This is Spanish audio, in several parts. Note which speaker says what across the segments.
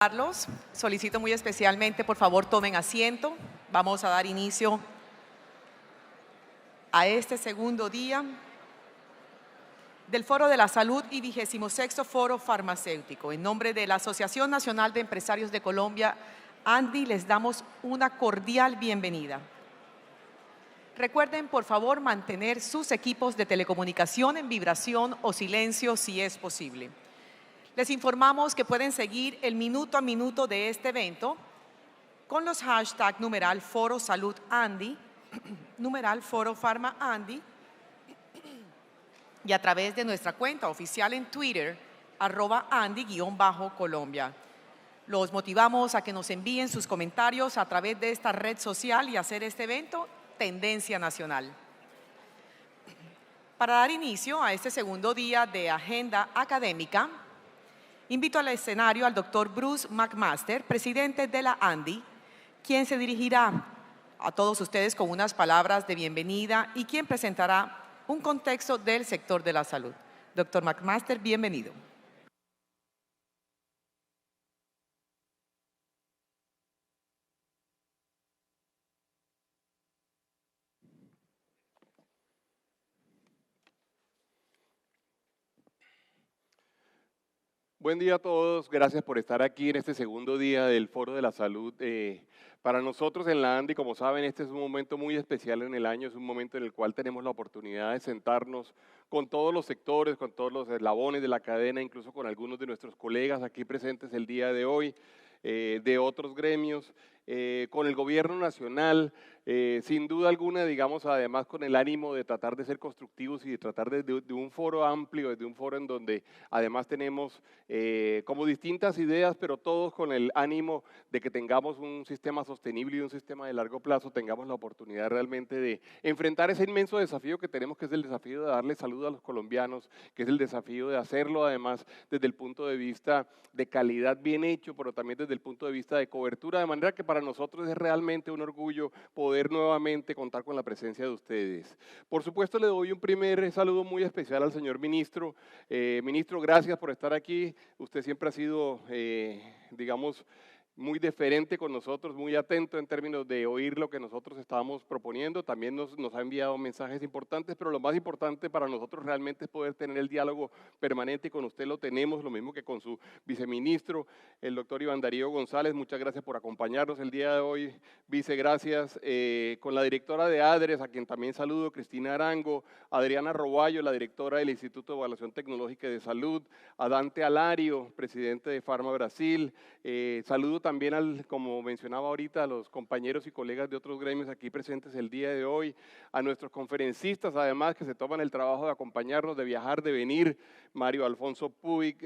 Speaker 1: Carlos, solicito muy especialmente, por favor, tomen asiento. Vamos a dar inicio a este segundo día del Foro de la Salud y 26º Foro Farmacéutico. En nombre de la Asociación Nacional de Empresarios de Colombia, ANDI, les damos una cordial bienvenida. Recuerden, por favor, mantener sus equipos de telecomunicación en vibración o silencio si es posible. Les informamos que pueden seguir el minuto a minuto de este evento con los hashtags numeral Foro Salud Andi, numeral Foro Farma Andi y a través de nuestra cuenta oficial en Twitter, @Andi_Colombia. Los motivamos a que nos envíen sus comentarios a través de esta red social y hacer este evento tendencia nacional. Para dar inicio a este segundo día de agenda académica, invito al escenario al doctor Bruce McMaster, presidente de la ANDI, quien se dirigirá a todos ustedes con unas palabras de bienvenida y quien presentará un contexto del sector de la salud. Doctor McMaster, bienvenido.
Speaker 2: Buen día a todos, gracias por estar aquí en este segundo día del Foro de la Salud. Para nosotros en la ANDI, como saben, este es un momento muy especial en el año, es un momento en el cual tenemos la oportunidad de sentarnos con todos los sectores, con todos los eslabones de la cadena, incluso con algunos de nuestros colegas aquí presentes el día de hoy, de otros gremios, con el gobierno nacional, sin duda alguna, digamos, además con el ánimo de tratar de ser constructivos y de tratar de un foro amplio, de un foro en donde además tenemos como distintas ideas, pero todos con el ánimo de que tengamos un sistema sostenible y un sistema de largo plazo, tengamos la oportunidad realmente de enfrentar ese inmenso desafío que tenemos, que es el desafío de darle salud a los colombianos, que es el desafío de hacerlo además desde el punto de vista de calidad bien hecho, pero también desde el punto de vista de cobertura, de manera que para nosotros es realmente un orgullo poder nuevamente contar con la presencia de ustedes. Por supuesto, le doy un primer saludo muy especial al señor ministro. Ministro, gracias por estar aquí. Usted siempre ha sido, digamos, muy deferente con nosotros, muy atento en términos de oír lo que nosotros estábamos proponiendo. También nos ha enviado mensajes importantes, pero lo más importante para nosotros realmente es poder tener el diálogo permanente y con usted lo tenemos, lo mismo que con su viceministro, el doctor Iván Darío González. Muchas gracias por acompañarnos el día de hoy, vice, gracias. Con la directora de ADRES, a quien también saludo, Cristina Arango, Adriana Roballo, la directora del Instituto de Evaluación Tecnológica y de Salud, a Dante Alario, presidente de Farma Brasil. Saludo también, como mencionaba ahorita, a los compañeros y colegas de otros gremios aquí presentes el día de hoy, a nuestros conferencistas además que se toman el trabajo de acompañarnos, de viajar, de venir, Mario Alfonso Puig,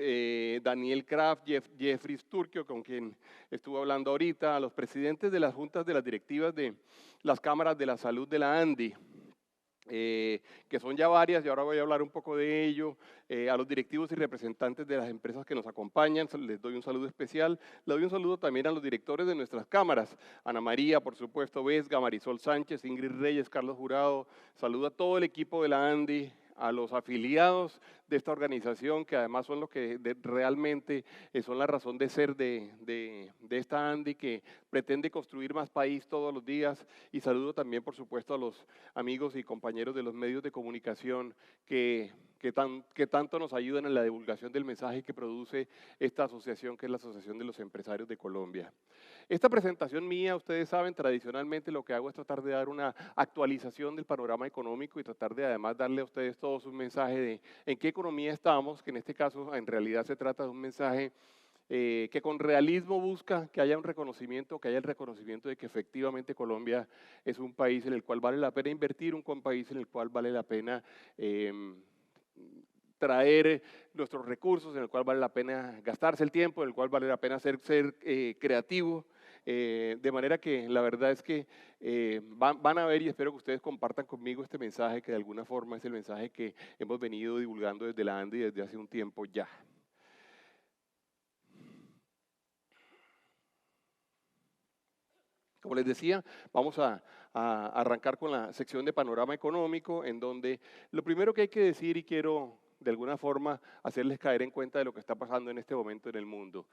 Speaker 2: Daniel Kraft, Jeffrey Sturcio, con quien estuve hablando ahorita, a los presidentes de las juntas de las directivas de las cámaras de la salud de la ANDI, que son ya varias y ahora voy a hablar un poco de ello, a los directivos y representantes de las empresas que nos acompañan, les doy un saludo especial, le doy un saludo también a los directores de nuestras cámaras, Ana María, por supuesto, Vesga, Marisol Sánchez, Ingrid Reyes, Carlos Jurado, saludo a todo el equipo de la ANDI, a los afiliados de esta organización, que además son los que realmente son la razón de ser de esta ANDI, que pretende construir más país todos los días, y saludo también, por supuesto, a los amigos y compañeros de los medios de comunicación que tanto nos ayudan en la divulgación del mensaje que produce esta asociación, que es la Asociación de los Empresarios de Colombia. Esta presentación mía, ustedes saben, tradicionalmente lo que hago es tratar de dar una actualización del panorama económico y tratar de además darle a ustedes todos un mensaje de en qué economía estamos, que en este caso en realidad se trata de un mensaje que con realismo busca que haya un reconocimiento, que haya el reconocimiento de que efectivamente Colombia es un país en el cual vale la pena invertir, un país en el cual vale la pena traer nuestros recursos, en el cual vale la pena gastarse el tiempo, en el cual vale la pena ser creativo, de manera que la verdad es que van a ver, y espero que ustedes compartan conmigo este mensaje, que de alguna forma es el mensaje que hemos venido divulgando desde la ANDI desde hace un tiempo ya. Como les decía, vamos a arrancar con la sección de panorama económico, en donde lo primero que hay que decir, y quiero de alguna forma hacerles caer en cuenta de lo que está pasando en este momento en el mundo.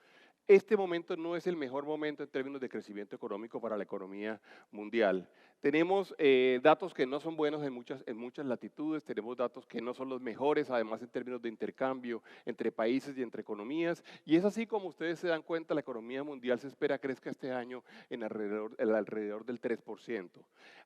Speaker 2: este momento no es el mejor momento en términos de crecimiento económico para la economía mundial. Tenemos datos que no son buenos en muchas latitudes, tenemos datos que no son los mejores, además en términos de intercambio entre países y entre economías, y es así como ustedes se dan cuenta, la economía mundial se espera crezca este año en alrededor del 3%.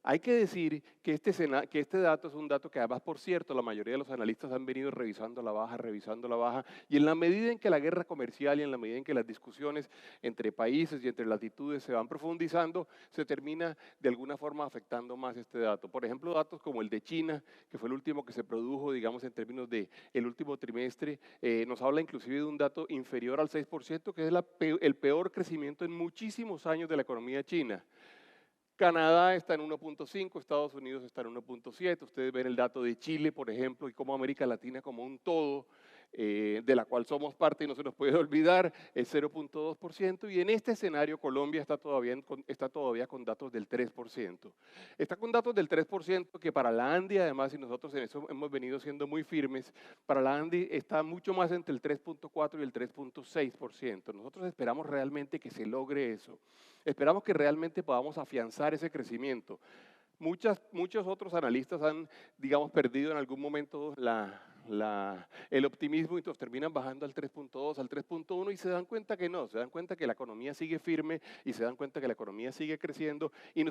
Speaker 2: Hay que decir que este dato es un dato que además, por cierto, la mayoría de los analistas han venido revisando a la baja, y en la medida en que la guerra comercial y en la medida en que las discusiones entre países y entre latitudes se van profundizando, se termina de alguna forma afectando más este dato. Por ejemplo, datos como el de China, que fue el último que se produjo, digamos, en términos del último trimestre, nos habla inclusive de un dato inferior al 6%, que es el peor crecimiento en muchísimos años de la economía china. Canadá está en 1.5, Estados Unidos está en 1.7. Ustedes ven el dato de Chile, por ejemplo, y como América Latina como un todo, de la cual somos parte y no se nos puede olvidar, es 0.2%. Y en este escenario Colombia está todavía con datos del 3%. Está con datos del 3% que para la ANDI, además, y nosotros en eso hemos venido siendo muy firmes, para la ANDI está mucho más entre el 3.4 y el 3.6%. Nosotros esperamos realmente que se logre eso. Esperamos que realmente podamos afianzar ese crecimiento. Muchos otros analistas han, digamos, perdido en algún momento el optimismo y terminan bajando al 3.2, al 3.1 y se dan cuenta que no, se dan cuenta que la economía sigue firme y se dan cuenta que la economía sigue creciendo y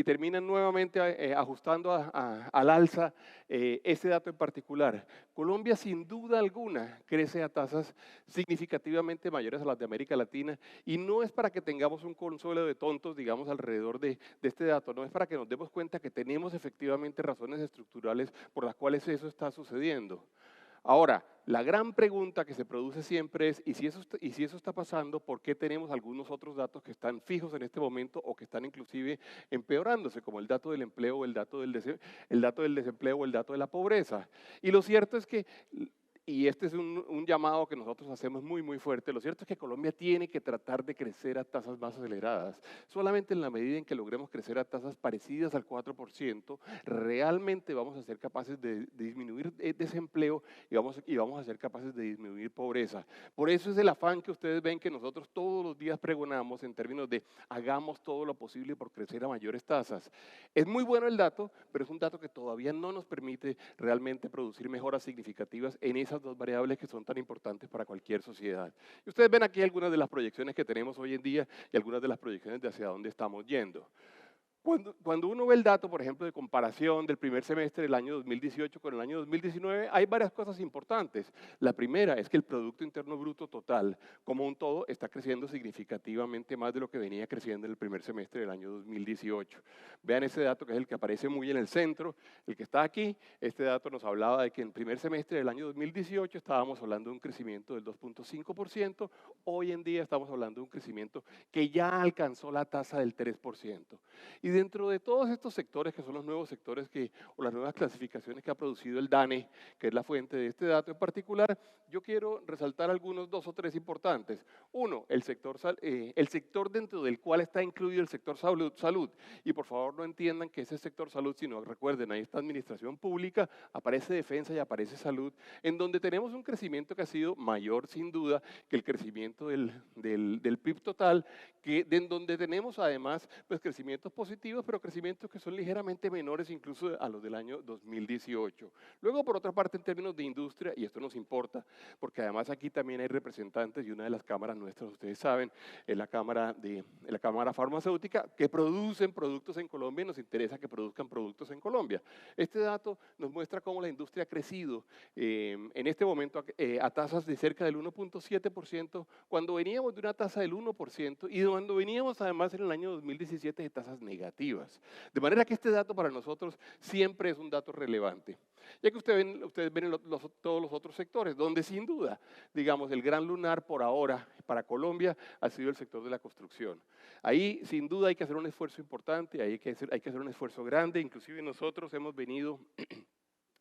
Speaker 2: terminan nuevamente ajustando al alza ese dato en particular. Colombia, sin duda alguna, crece a tasas significativamente mayores a las de América Latina y no es para que tengamos un consuelo de tontos, digamos, alrededor de este dato, no es para que nos demos cuenta que tenemos efectivamente razones estructurales por las cuales eso está sucediendo. Ahora, la gran pregunta que se produce siempre es, ¿y si eso está pasando, por qué tenemos algunos otros datos que están fijos en este momento o que están inclusive empeorándose, como el dato del empleo o el dato del desempleo o el dato de la pobreza? Y lo cierto es que, y este es un llamado que nosotros hacemos muy, muy fuerte, lo cierto es que Colombia tiene que tratar de crecer a tasas más aceleradas. Solamente en la medida en que logremos crecer a tasas parecidas al 4%, realmente vamos a ser capaces de disminuir desempleo y vamos a ser capaces de disminuir pobreza. Por eso es el afán que ustedes ven que nosotros todos los días pregonamos en términos de hagamos todo lo posible por crecer a mayores tasas. Es muy bueno el dato, pero es un dato que todavía no nos permite realmente producir mejoras significativas en esas dos variables que son tan importantes para cualquier sociedad. Y ustedes ven aquí algunas de las proyecciones que tenemos hoy en día y algunas de las proyecciones de hacia dónde estamos yendo. Cuando uno ve el dato, por ejemplo, de comparación del primer semestre del año 2018 con el año 2019, hay varias cosas importantes. La primera es que el Producto Interno Bruto total, como un todo, está creciendo significativamente más de lo que venía creciendo en el primer semestre del año 2018. Vean ese dato que es el que aparece muy en el centro, el que está aquí. Este dato nos hablaba de que en el primer semestre del año 2018 estábamos hablando de un crecimiento del 2.5%. Hoy en día estamos hablando de un crecimiento que ya alcanzó la tasa del 3%. Y dentro de todos estos sectores, que son los nuevos sectores o las nuevas clasificaciones que ha producido el DANE, que es la fuente de este dato en particular, yo quiero resaltar algunos 2 o 3 importantes. Uno, el sector dentro del cual está incluido el sector salud. Y por favor no entiendan que ese sector salud, sino recuerden, ahí está administración pública, aparece defensa y aparece salud, en donde tenemos un crecimiento que ha sido mayor sin duda que el crecimiento del PIB total, en donde tenemos además pues, crecimientos positivos, pero crecimientos que son ligeramente menores incluso a los del año 2018. Luego, por otra parte, en términos de industria, y esto nos importa, porque además aquí también hay representantes y una de las cámaras nuestras, ustedes saben, es la cámara farmacéutica, que producen productos en Colombia y nos interesa que produzcan productos en Colombia. Este dato nos muestra cómo la industria ha crecido en este momento a tasas de cerca del 1.7%, cuando veníamos de una tasa del 1% y cuando veníamos además en el año 2017 de tasas negativas. De manera que este dato para nosotros siempre es un dato relevante. Ya que ustedes ven todos los otros sectores, donde sin duda, digamos, el gran lunar por ahora para Colombia ha sido el sector de la construcción. Ahí sin duda hay que hacer un esfuerzo importante, hay que hacer un esfuerzo grande, inclusive nosotros hemos venido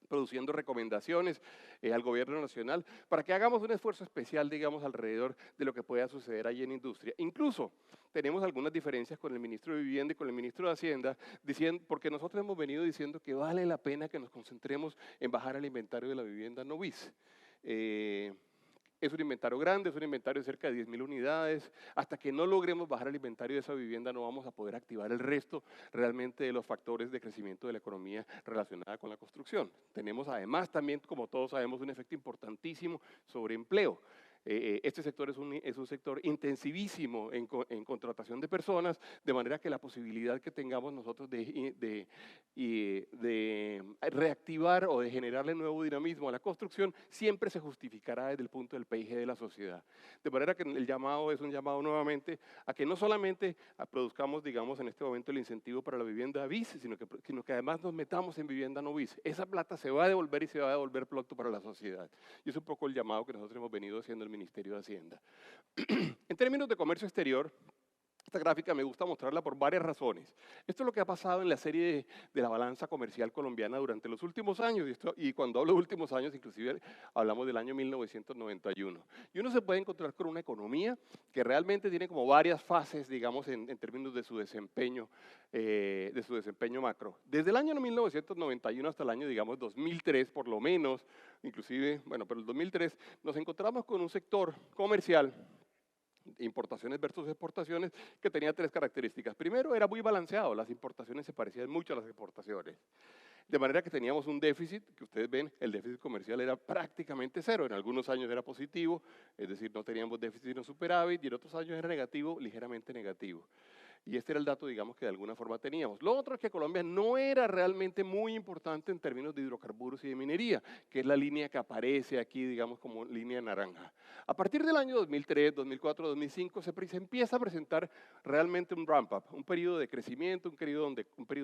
Speaker 2: produciendo recomendaciones al gobierno nacional para que hagamos un esfuerzo especial, digamos, alrededor de lo que pueda suceder allí en industria. Incluso tenemos algunas diferencias con el ministro de Vivienda y con el ministro de Hacienda, porque nosotros hemos venido diciendo que vale la pena que nos concentremos en bajar el inventario de la vivienda no bis. Es un inventario grande, es un inventario de cerca de 10.000 unidades. Hasta que no logremos bajar el inventario de esa vivienda, no vamos a poder activar el resto realmente de los factores de crecimiento de la economía relacionada con la construcción. Tenemos además también, como todos sabemos, un efecto importantísimo sobre empleo. Este sector es un sector intensivísimo en contratación de personas, de manera que la posibilidad que tengamos nosotros de reactivar o de generarle nuevo dinamismo a la construcción siempre se justificará desde el punto del PIB de la sociedad. De manera que el llamado es un llamado nuevamente a que no solamente produzcamos, digamos, en este momento el incentivo para la vivienda BIS, sino que además nos metamos en vivienda no BIS. Esa plata se va a devolver y se va a devolver pronto para la sociedad. Y es un poco el llamado que nosotros hemos venido haciendo el Ministerio de Hacienda. En términos de comercio exterior, esta gráfica me gusta mostrarla por varias razones. Esto es lo que ha pasado en la serie de la balanza comercial colombiana durante los últimos años, y cuando hablo de últimos años, inclusive hablamos del año 1991. Y uno se puede encontrar con una economía que realmente tiene como varias fases, digamos, en términos de su desempeño macro. Desde el año 1991 hasta el año, digamos, 2003, por lo menos, inclusive, bueno, pero el 2003, nos encontramos con un sector comercial, importaciones versus exportaciones, que tenía tres características. Primero, era muy balanceado, las importaciones se parecían mucho a las exportaciones. De manera que teníamos un déficit, que ustedes ven, el déficit comercial era prácticamente cero, en algunos años era positivo, es decir, no teníamos déficit sino superávit, y en otros años era negativo, ligeramente negativo. Y este era el dato, digamos, que de alguna forma teníamos. Lo otro es que Colombia no era realmente muy importante en términos de hidrocarburos y de minería, que es la línea que aparece aquí, digamos, como línea naranja. A partir del año 2003, 2004, 2005, se empieza a presentar realmente un ramp-up, un periodo de crecimiento, un periodo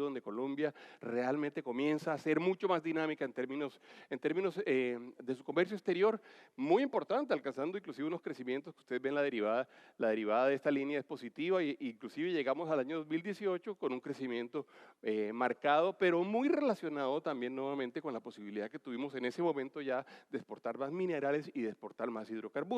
Speaker 2: donde Colombia realmente comienza a ser mucho más dinámica en términos de su comercio exterior, muy importante, alcanzando inclusive unos crecimientos que ustedes ven la derivada de esta línea es positiva, e inclusive llegamos al año 2018 con un crecimiento marcado, pero muy relacionado también nuevamente con la posibilidad que tuvimos en ese momento ya de exportar más minerales y de exportar más hidrocarburos.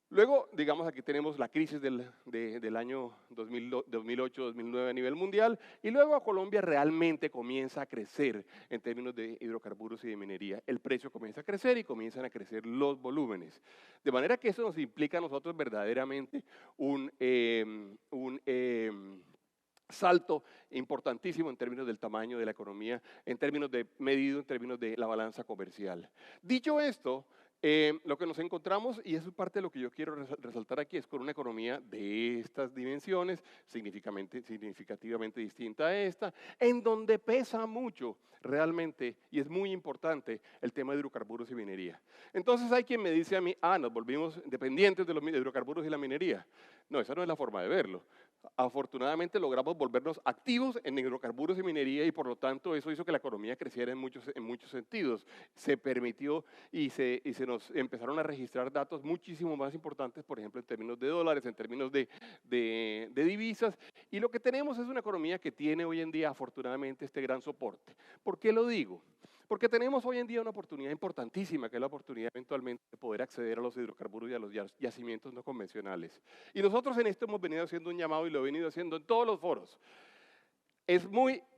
Speaker 2: Luego, digamos, aquí tenemos la crisis del año 2008-2009 a nivel mundial, y luego Colombia realmente comienza a crecer en términos de hidrocarburos y de minería. El precio comienza a crecer y comienzan a crecer los volúmenes. De manera que eso nos implica a nosotros verdaderamente un salto importantísimo en términos del tamaño de la economía, en términos de la balanza comercial. Dicho esto, lo que nos encontramos, y eso es parte de lo que yo quiero resaltar aquí, es con una economía de estas dimensiones, significativamente distinta a esta, en donde pesa mucho realmente, y es muy importante, el tema de hidrocarburos y minería. Entonces hay quien me dice a mí, nos volvimos dependientes de los hidrocarburos y la minería. No, esa no es la forma de verlo. Afortunadamente logramos volvernos activos en hidrocarburos y minería, y por lo tanto eso hizo que la economía creciera en muchos sentidos. Se permitió y se nos empezaron a registrar datos muchísimo más importantes, por ejemplo, en términos de dólares, en términos de divisas, y lo que tenemos es una economía que tiene hoy en día afortunadamente este gran soporte. ¿Por qué lo digo? Porque tenemos hoy en día una oportunidad importantísima, que es la oportunidad eventualmente de poder acceder a los hidrocarburos y a los yacimientos no convencionales. Y nosotros en esto hemos venido haciendo un llamado, y lo he venido haciendo en todos los foros.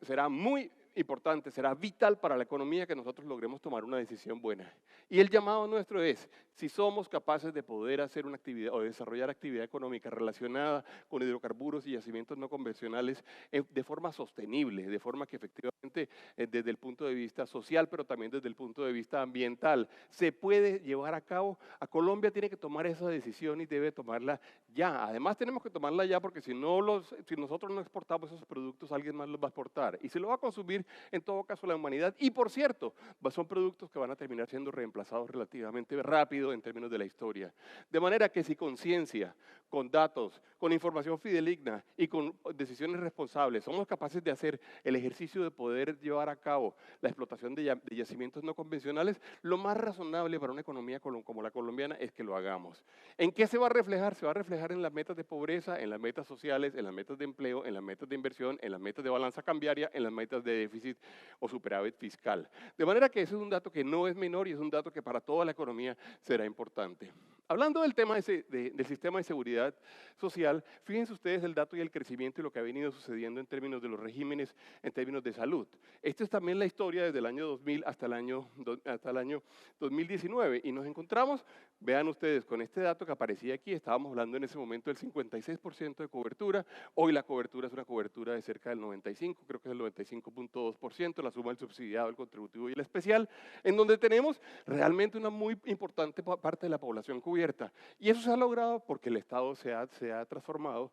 Speaker 2: Será muy importante, será vital para la economía que nosotros logremos tomar una decisión buena. Y el llamado nuestro es, si somos capaces de poder hacer una actividad o desarrollar actividad económica relacionada con hidrocarburos y yacimientos no convencionales de forma sostenible, de forma que efectivamente desde el punto de vista social, pero también desde el punto de vista ambiental, se puede llevar a cabo, a Colombia tiene que tomar esa decisión y debe tomarla ya. Además tenemos que tomarla ya, porque si nosotros no exportamos esos productos, alguien más los va a exportar y se lo va a consumir en todo caso la humanidad. Y por cierto, son productos que van a terminar siendo reemplazados relativamente rápido en términos de la historia. De manera que si con ciencia, con datos, con información fidedigna y con decisiones responsables somos capaces de hacer el ejercicio de poder llevar a cabo la explotación de yacimientos no convencionales, lo más razonable para una economía como la colombiana es que lo hagamos. ¿En qué se va a reflejar? Se va a reflejar en las metas de pobreza, en las metas sociales, en las metas de empleo, en las metas de inversión, en las metas de balanza cambiaria, en las metas de déficit o superávit fiscal. De manera que ese es un dato que no es menor y es un dato que para toda la economía será importante. Hablando del tema del sistema de seguridad seguridad social, fíjense ustedes el dato y el crecimiento y lo que ha venido sucediendo en términos de los regímenes, en términos de salud. Esta es también la historia desde el año 2000 hasta el año 2019 y nos encontramos, vean ustedes, con este dato que aparecía aquí, estábamos hablando en ese momento del 56% de cobertura, hoy la cobertura es una cobertura de cerca del 95%, creo que es el 95.2%, la suma del subsidiado, el contributivo y el especial, en donde tenemos realmente una muy importante parte de la población cubierta. Y eso se ha logrado porque el Estado se ha transformado,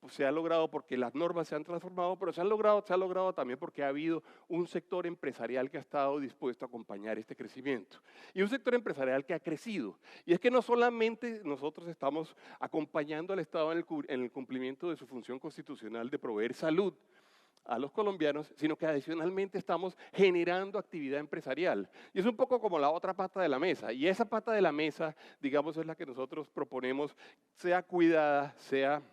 Speaker 2: se ha logrado porque las normas se han transformado, pero se ha logrado también porque ha habido un sector empresarial que ha estado dispuesto a acompañar este crecimiento. Y un sector empresarial que ha crecido. Y es que no solamente nosotros estamos acompañando al Estado en el cumplimiento de su función constitucional de proveer salud a los colombianos, sino que adicionalmente estamos generando actividad empresarial. Y es un poco como la otra pata de la mesa. Y esa pata de la mesa, digamos, es la que nosotros proponemos sea cuidada, sea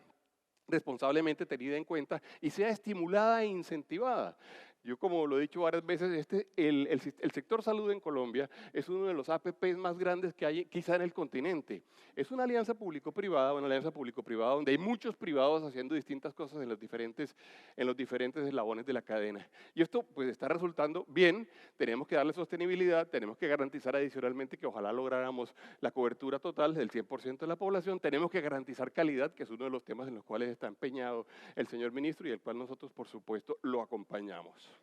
Speaker 2: responsablemente tenida en cuenta y sea estimulada e incentivada. Yo, como lo he dicho varias veces, el sector salud en Colombia es uno de los APPs más grandes que hay quizá en el continente. Es una alianza público-privada, donde hay muchos privados haciendo distintas cosas en los diferentes eslabones de la cadena. Y esto pues está resultando bien, tenemos que darle sostenibilidad, tenemos que garantizar adicionalmente que ojalá lográramos la cobertura total del 100% de la población, tenemos que garantizar calidad, que es uno de los temas en los cuales está empeñado el señor ministro y el cual nosotros, por supuesto, lo acompañamos.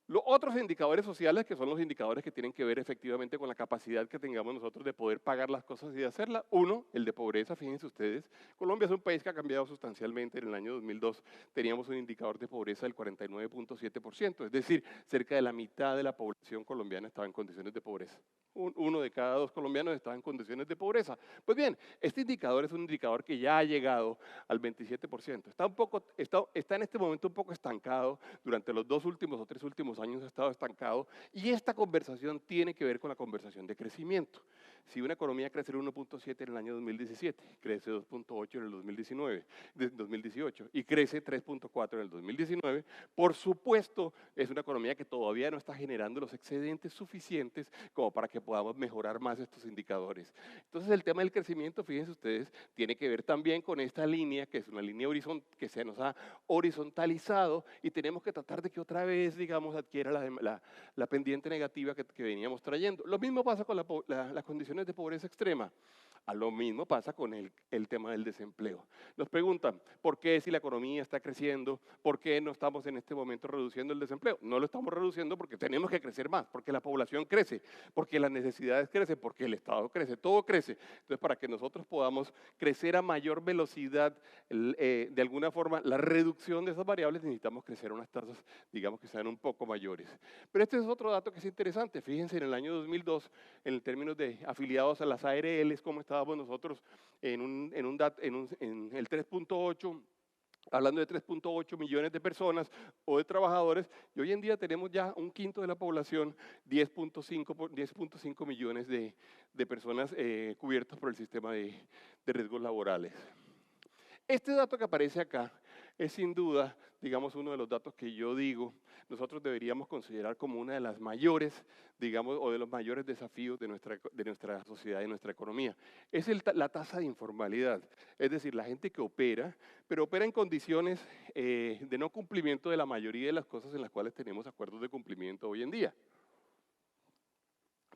Speaker 2: Los otros indicadores sociales, que son los indicadores que tienen que ver efectivamente con la capacidad que tengamos nosotros de poder pagar las cosas y de hacerlas. Uno, el de pobreza, fíjense ustedes. Colombia es un país que ha cambiado sustancialmente. En el año 2002 teníamos un indicador de pobreza del 49.7%, es decir, cerca de la mitad de la población colombiana estaba en condiciones de pobreza. Uno de cada dos colombianos estaba en condiciones de pobreza. Pues bien, este indicador es un indicador que ya ha llegado al 27%. Está en este momento un poco estancado. Durante los 2 últimos o 3 últimos años ha estado estancado y esta conversación tiene que ver con la conversación de crecimiento. Si una economía crece el 1.7 en el año 2017, crece 2.8 en el 2018 y crece 3.4 en el 2019, por supuesto es una economía que todavía no está generando los excedentes suficientes como para que podamos mejorar más estos indicadores. Entonces el tema del crecimiento, fíjense ustedes, tiene que ver también con esta línea, que es una línea que se nos ha horizontalizado y tenemos que tratar de que otra vez, digamos, adquiera la pendiente negativa que veníamos trayendo. Lo mismo pasa con las condiciones de pobreza extrema. A lo mismo pasa con el tema del desempleo. Nos preguntan, ¿por qué si la economía está creciendo, por qué no estamos en este momento reduciendo el desempleo? No lo estamos reduciendo porque tenemos que crecer más, porque la población crece, porque las necesidades crecen, porque el Estado crece, todo crece. Entonces, para que nosotros podamos crecer a mayor velocidad, de alguna forma, la reducción de esas variables, necesitamos crecer a unas tasas, digamos, que sean un poco mayores. Pero este es otro dato que es interesante. Fíjense, en el año 2002, en términos de afiliados a las ARLs, cómo estábamos nosotros en el 3.8, hablando de 3.8 millones de personas o de trabajadores, y hoy en día tenemos ya un quinto de la población, 10.5 millones de personas cubiertas por el sistema de riesgos laborales. Este dato que aparece acá es sin duda, digamos, uno de los datos que yo digo, nosotros deberíamos considerar como una de las mayores, digamos, o de los mayores desafíos de nuestra sociedad y nuestra economía. Es la tasa de informalidad, es decir, la gente que opera, pero opera en condiciones de no cumplimiento de la mayoría de las cosas en las cuales tenemos acuerdos de cumplimiento hoy en día.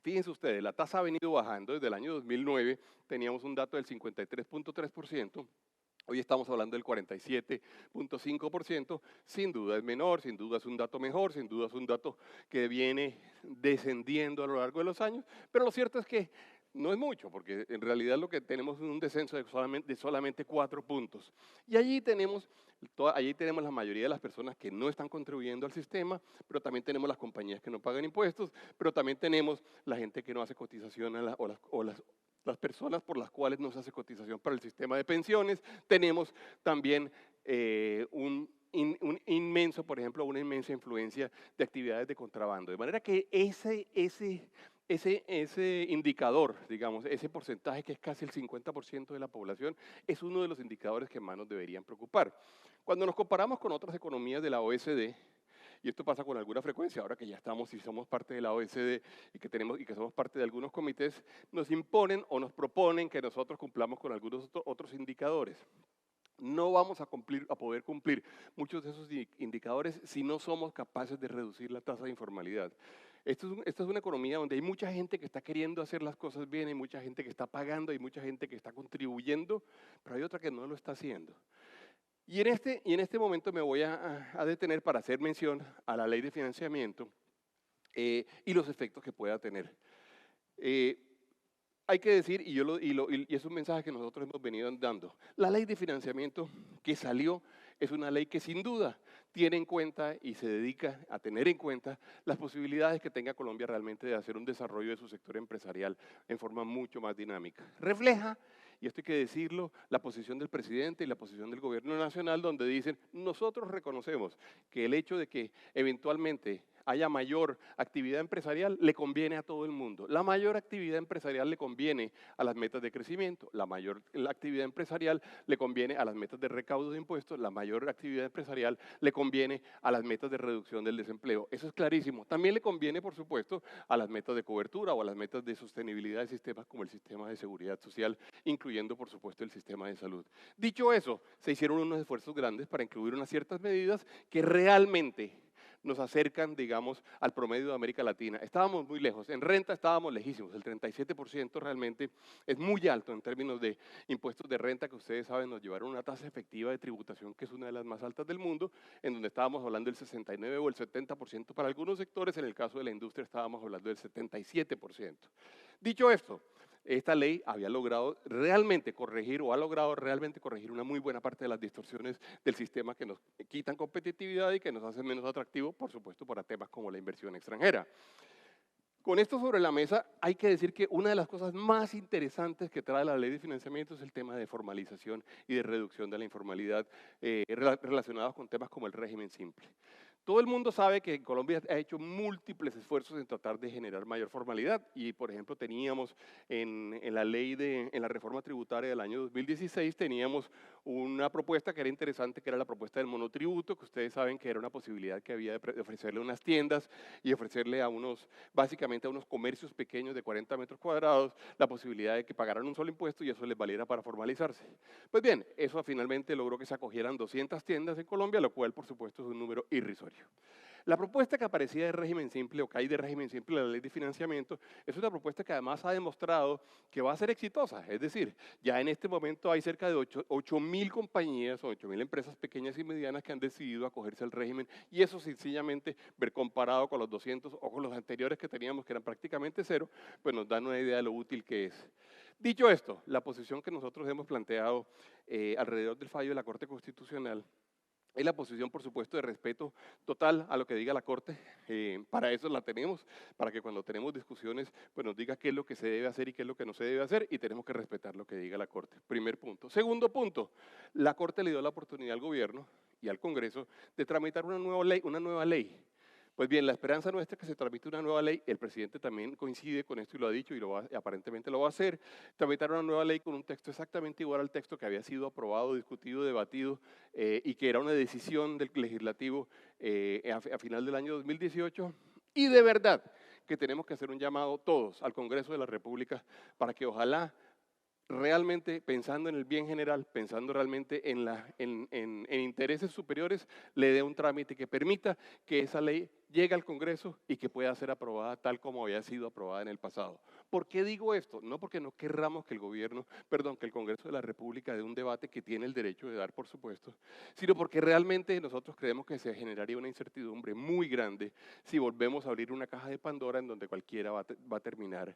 Speaker 2: Fíjense ustedes, la tasa ha venido bajando. Desde el año 2009 teníamos un dato del 53.3%. Hoy estamos hablando del 47.5%, sin duda es menor, sin duda es un dato mejor, sin duda es un dato que viene descendiendo a lo largo de los años, pero lo cierto es que no es mucho, porque en realidad lo que tenemos es un descenso de solamente 4 puntos. Y allí tenemos la mayoría de las personas que no están contribuyendo al sistema, pero también tenemos las compañías que no pagan impuestos, pero también tenemos la gente que no hace cotización las personas por las cuales no se hace cotización para el sistema de pensiones. Tenemos también una inmensa influencia de actividades de contrabando. De manera que ese indicador, digamos, ese porcentaje que es casi el 50% de la población, es uno de los indicadores que más nos deberían preocupar. Cuando nos comparamos con otras economías de la OECD, y esto pasa con alguna frecuencia, ahora que ya estamos y somos parte de la OECD y que somos parte de algunos comités, nos imponen o nos proponen que nosotros cumplamos con algunos otros indicadores. No vamos a poder cumplir muchos de esos indicadores si no somos capaces de reducir la tasa de informalidad. Esta es una economía donde hay mucha gente que está queriendo hacer las cosas bien, hay mucha gente que está pagando, hay mucha gente que está contribuyendo, pero hay otra que no lo está haciendo. Y en este momento me voy a detener para hacer mención a la ley de financiamiento y los efectos que pueda tener. Hay que decir, y es un mensaje que nosotros hemos venido dando, la ley de financiamiento que salió es una ley que sin duda tiene en cuenta y se dedica a tener en cuenta las posibilidades que tenga Colombia realmente de hacer un desarrollo de su sector empresarial en forma mucho más dinámica. Refleja, y esto hay que decirlo, la posición del presidente y la posición del gobierno nacional, donde dicen, nosotros reconocemos que el hecho de que eventualmente haya mayor actividad empresarial, le conviene a todo el mundo. La mayor actividad empresarial le conviene a las metas de crecimiento, la actividad empresarial le conviene a las metas de recaudo de impuestos, la mayor actividad empresarial le conviene a las metas de reducción del desempleo. Eso es clarísimo. También le conviene, por supuesto, a las metas de cobertura o a las metas de sostenibilidad de sistemas como el sistema de seguridad social, incluyendo, por supuesto, el sistema de salud. Dicho eso, se hicieron unos esfuerzos grandes para incluir unas ciertas medidas que realmente nos acercan, digamos, al promedio de América Latina. Estábamos muy lejos, en renta estábamos lejísimos, el 37% realmente es muy alto en términos de impuestos de renta, que ustedes saben nos llevaron una tasa efectiva de tributación que es una de las más altas del mundo, en donde estábamos hablando del 69 o el 70% para algunos sectores, en el caso de la industria estábamos hablando del 77%. Dicho esto, esta ley había logrado realmente corregir o ha logrado realmente corregir una muy buena parte de las distorsiones del sistema que nos quitan competitividad y que nos hacen menos atractivos, por supuesto, para temas como la inversión extranjera. Con esto sobre la mesa, hay que decir que una de las cosas más interesantes que trae la ley de financiamiento es el tema de formalización y de reducción de la informalidad relacionados con temas como el régimen simple. Todo el mundo sabe que Colombia ha hecho múltiples esfuerzos en tratar de generar mayor formalidad y, por ejemplo, teníamos en la reforma tributaria del año 2016, teníamos una propuesta que era interesante, que era la propuesta del monotributo, que ustedes saben que era una posibilidad que había de ofrecerle a unas tiendas y ofrecerle básicamente a unos comercios pequeños de 40 metros cuadrados, la posibilidad de que pagaran un solo impuesto y eso les valiera para formalizarse. Pues bien, eso finalmente logró que se acogieran 200 tiendas en Colombia, lo cual, por supuesto, es un número irrisorio. La propuesta que aparecía de régimen simple o que hay de régimen simple en la ley de financiamiento es una propuesta que además ha demostrado que va a ser exitosa. Es decir, ya en este momento hay cerca de 8.000 compañías o 8.000 empresas pequeñas y medianas que han decidido acogerse al régimen y eso sencillamente, ver comparado con los 200 o con los anteriores que teníamos que eran prácticamente cero, pues nos dan una idea de lo útil que es. Dicho esto, la posición que nosotros hemos planteado alrededor del fallo de la Corte Constitucional es la posición, por supuesto, de respeto total a lo que diga la Corte. Para eso la tenemos, para que cuando tenemos discusiones, pues nos diga qué es lo que se debe hacer y qué es lo que no se debe hacer, y tenemos que respetar lo que diga la Corte. Primer punto. Segundo punto, la Corte le dio la oportunidad al gobierno y al Congreso de tramitar una nueva ley. Pues bien, la esperanza nuestra es que se tramite una nueva ley, el presidente también coincide con esto y lo ha dicho y aparentemente lo va a hacer, tramitar una nueva ley con un texto exactamente igual al texto que había sido aprobado, discutido, debatido y que era una decisión del legislativo a final del año 2018 y de verdad que tenemos que hacer un llamado todos al Congreso de la República para que ojalá realmente pensando en el bien general, pensando realmente en intereses superiores, le dé un trámite que permita que esa ley llegue al Congreso y que pueda ser aprobada tal como había sido aprobada en el pasado. ¿Por qué digo esto? No porque no querramos que el Congreso de la República dé un debate que tiene el derecho de dar, por supuesto, sino porque realmente nosotros creemos que se generaría una incertidumbre muy grande si volvemos a abrir una caja de Pandora en donde cualquiera va a terminar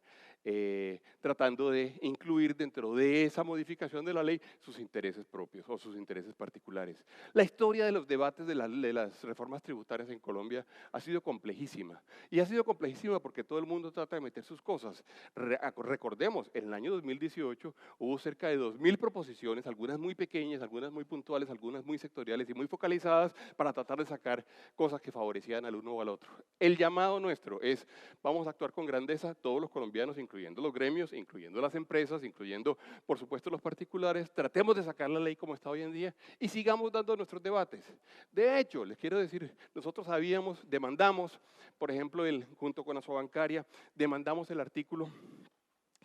Speaker 2: tratando de incluir dentro de esa modificación de la ley sus intereses propios o sus intereses particulares. La historia de los debates de las reformas tributarias en Colombia ha sido complejísima. Y ha sido complejísima porque todo el mundo trata de meter sus cosas. Recordemos, en el año 2018 hubo cerca de 2.000 proposiciones, algunas muy pequeñas, algunas muy puntuales, algunas muy sectoriales y muy focalizadas para tratar de sacar cosas que favorecían al uno o al otro. El llamado nuestro es, vamos a actuar con grandeza todos los colombianos, incluyendo los gremios, incluyendo las empresas, incluyendo, por supuesto, los particulares. Tratemos de sacar la ley como está hoy en día y sigamos dando nuestros debates. De hecho, les quiero decir, nosotros demandamos, por ejemplo, junto con la Bancaria, demandamos el artículo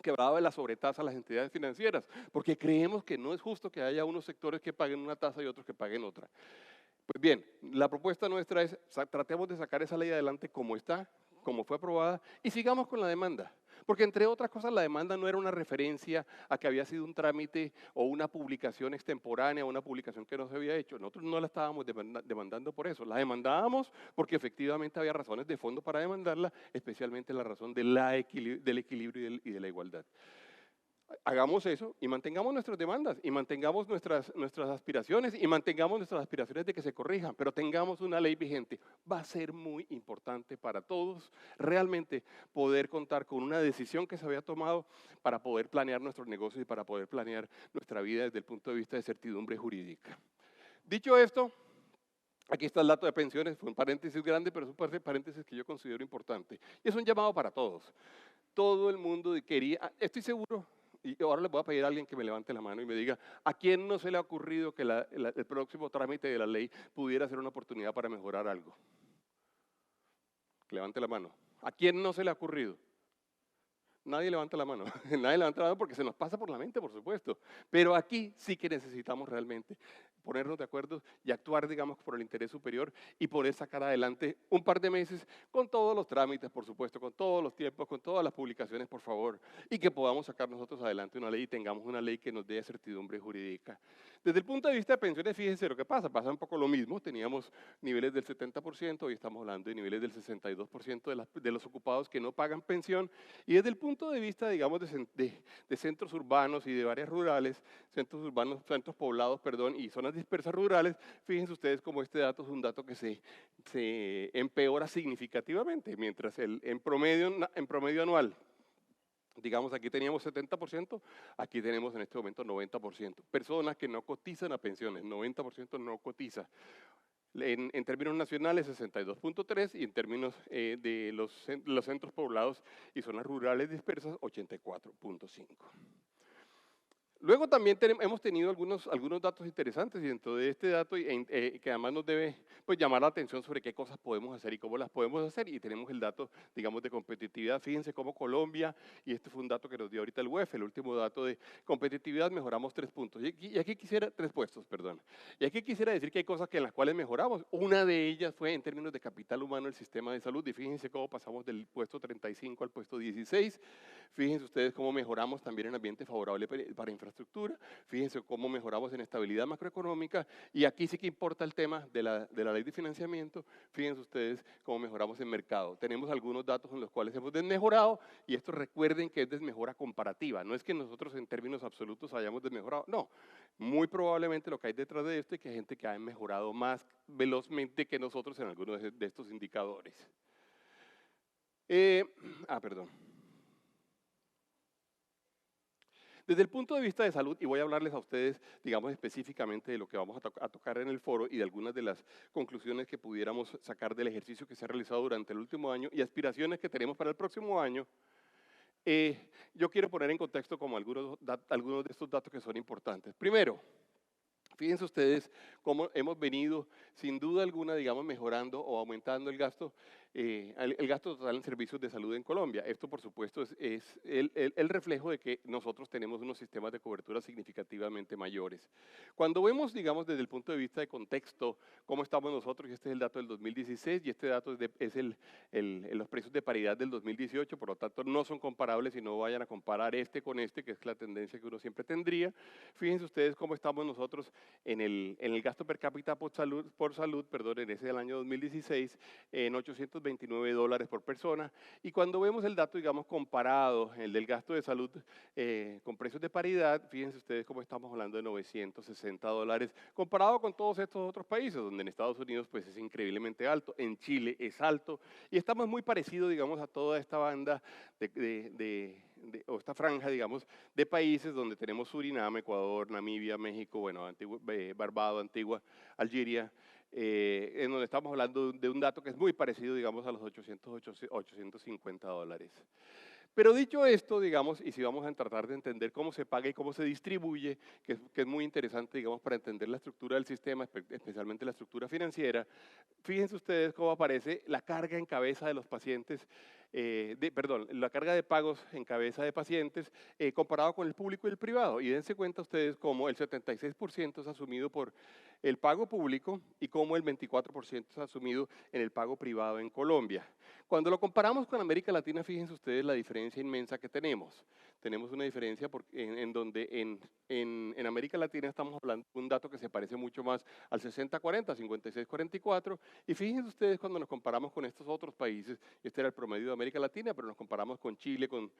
Speaker 2: que hablaba de la sobretasa a las entidades financieras, porque creemos que no es justo que haya unos sectores que paguen una tasa y otros que paguen otra. Pues bien, la propuesta nuestra es, tratemos de sacar esa ley adelante como está, como fue aprobada, y sigamos con la demanda. Porque entre otras cosas, la demanda no era una referencia a que había sido un trámite o una publicación extemporánea, una publicación que no se había hecho. Nosotros no la estábamos demandando por eso. La demandábamos porque efectivamente había razones de fondo para demandarla, especialmente la razón del equilibrio y de la igualdad. Hagamos eso y mantengamos nuestras demandas y mantengamos nuestras aspiraciones y mantengamos nuestras aspiraciones de que se corrijan, pero tengamos una ley vigente. Va a ser muy importante para todos realmente poder contar con una decisión que se había tomado para poder planear nuestros negocios y para poder planear nuestra vida desde el punto de vista de certidumbre jurídica. Dicho esto, aquí está el dato de pensiones, fue un paréntesis grande, pero es un paréntesis que yo considero importante. Y es un llamado para todos. Todo el mundo quería, estoy seguro, y ahora le voy a pedir a alguien que me levante la mano y me diga, ¿a quién no se le ha ocurrido que el próximo trámite de la ley pudiera ser una oportunidad para mejorar algo? Levante la mano. ¿A quién no se le ha ocurrido? Nadie levanta la mano, nadie levanta la mano porque se nos pasa por la mente, por supuesto. Pero aquí sí que necesitamos realmente ponernos de acuerdo y actuar, digamos, por el interés superior y poder sacar adelante un par de meses con todos los trámites, por supuesto, con todos los tiempos, con todas las publicaciones, por favor, y que podamos sacar nosotros adelante una ley y tengamos una ley que nos dé certidumbre jurídica. Desde el punto de vista de pensiones, fíjense lo que pasa un poco lo mismo, teníamos niveles del 70%, hoy estamos hablando de niveles del 62% de los ocupados que no pagan pensión, y desde el punto de vista, digamos, de centros urbanos y de áreas rurales, centros urbanos, centros poblados, perdón, y zonas dispersas rurales, fíjense ustedes cómo este dato es un dato que se empeora significativamente, mientras en promedio anual, digamos, aquí teníamos 70%, aquí tenemos en este momento 90%. Personas que no cotizan a pensiones, 90% no cotiza. En términos nacionales, 62.3, y en términos de los centros poblados y zonas rurales dispersas, 84.5. Luego también hemos tenido algunos datos interesantes, y dentro de este dato que además nos debe pues, llamar la atención sobre qué cosas podemos hacer y cómo las podemos hacer, y tenemos el dato, digamos, de competitividad. Fíjense cómo Colombia, y este fue un dato que nos dio ahorita el UEF, el último dato de competitividad, mejoramos 3 puntos. Y aquí quisiera, 3 puestos, perdón. Y aquí quisiera decir que hay cosas en las cuales mejoramos. Una de ellas fue en términos de capital humano el sistema de salud, y fíjense cómo pasamos del puesto 35 al puesto 16. Fíjense ustedes cómo mejoramos también en ambiente favorable para infraestructura, fíjense cómo mejoramos en estabilidad macroeconómica, y aquí sí que importa el tema de la ley de financiamiento. Fíjense ustedes cómo mejoramos en mercado. Tenemos algunos datos en los cuales hemos desmejorado, y esto recuerden que es desmejora comparativa, no es que nosotros en términos absolutos hayamos desmejorado, no. Muy probablemente lo que hay detrás de esto es que hay gente que ha mejorado más velozmente que nosotros en algunos de estos indicadores. Perdón. Desde el punto de vista de salud, y voy a hablarles a ustedes, digamos, específicamente de lo que vamos a tocar en el foro y de algunas de las conclusiones que pudiéramos sacar del ejercicio que se ha realizado durante el último año y aspiraciones que tenemos para el próximo año, yo quiero poner en contexto como algunos de estos datos que son importantes. Primero, fíjense ustedes cómo hemos venido, sin duda alguna, digamos, mejorando o aumentando el gasto total en servicios de salud en Colombia. Esto, por supuesto, es el reflejo de que nosotros tenemos unos sistemas de cobertura significativamente mayores. Cuando vemos, digamos, desde el punto de vista de contexto, cómo estamos nosotros, y este es el dato del 2016, y este dato es los precios de paridad del 2018, por lo tanto, no son comparables y no vayan a comparar este con este, que es la tendencia que uno siempre tendría. Fíjense ustedes cómo estamos nosotros en el gasto gasto per cápita por salud, perdón, en ese del año 2016 en $829 por persona. Y cuando vemos el dato, digamos, comparado, el del gasto de salud con precios de paridad, fíjense ustedes cómo estamos hablando de $960, comparado con todos estos otros países, donde en Estados Unidos pues es increíblemente alto, en Chile es alto, y estamos muy parecidos, digamos, a toda esta banda o esta franja, digamos, de países donde tenemos Surinam, Ecuador, Namibia, México, bueno, Barbados, Antigua, Algeria, en donde estamos hablando de un dato que es muy parecido, digamos, a los $850. Pero dicho esto, digamos, y si vamos a tratar de entender cómo se paga y cómo se distribuye, que es muy interesante, digamos, para entender la estructura del sistema, especialmente la estructura financiera, fíjense ustedes cómo aparece la carga en cabeza de los pacientes, la carga de pagos en cabeza de pacientes comparado con el público y el privado. Y dense cuenta ustedes cómo el 76% es asumido por el pago público y cómo el 24% es asumido en el pago privado en Colombia. Cuando lo comparamos con América Latina, fíjense ustedes la diferencia inmensa que tenemos. Tenemos una diferencia en donde en América Latina estamos hablando de un dato que se parece mucho más al 60-40, 56-44, y fíjense ustedes cuando nos comparamos con estos otros países, este era el promedio de América Latina, pero nos comparamos con Chile, con